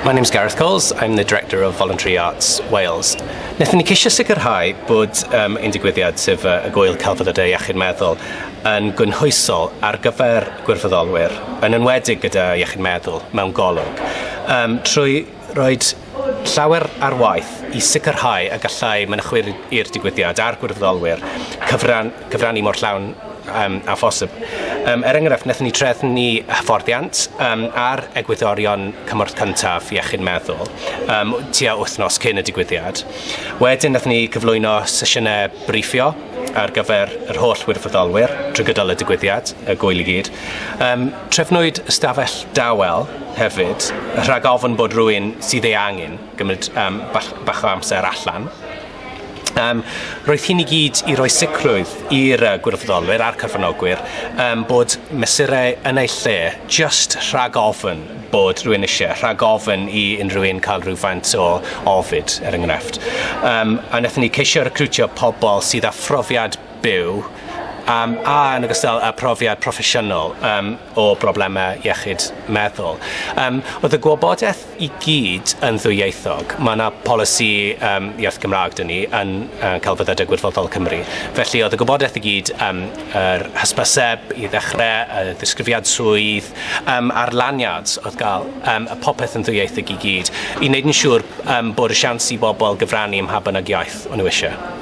My name's Gareth Coles. I'm the Director of Voluntary Arts Wales. Nethon ni ceisio sicrhau bod ein digwyddiad sef y gwyl celfyddydau iechyd meddwl yn gynhwysol ar gyfer gwirfoddolwyr, yn enwedig gyda iechyd meddwl mewn golwg, trwy roed llawer ar waith i sicrhau y gallai mynychwyr i'r digwyddiad a'r gwirfoddolwyr cyfrannu mor llawn a phosib. Enghraifft, wnaethon ni treddnu hyfforddiant ar egwyddorion cymorth cyntaf iechyd meddwl tua wythnos cyn y digwyddiad. Wedyn wnaethon ni cyflwyno sesiynau briffio ar gyfer yr holl wirfoddolwyr drwy gydol y digwyddiad, y gwyl i gyd. Trefnwyd ystafell dawel hefyd, rhag ofn bod rhywun sydd ei angen gymryd bach o amser allan. Roedd hyn i gyd i roi sicrwydd i'r gwirfoddolwyr a'r cyfranogwyr bod mesurau yn eu lle just rhag ofn bod rhywun eisiau, rhag ofn i unrhyw un cael rhywfaint o ofid, enghraifft. A wnaethon ni ceisio recrwtio pobl sydd â phrofiad byw a yn ogystal â profiad proffesiynol o broblemau iechyd meddwl. Oedd y gwybodaeth i gyd yn ddwyieithog. Mae yna polisi iaith Gymraeg dyn ni yn Celfyddydau Gwirfoddol Cymru. Felly oedd y gwybodaeth i gyd yr hysbyseb i ddechrau, y ddisgrifiad swydd, a'r laniad oedd gael y popeth yn ddwyieithog i gyd, i wneud yn siŵr bod y sians i bobl gyfrannu ym mha bynnag iaith o'n nhw eisiau.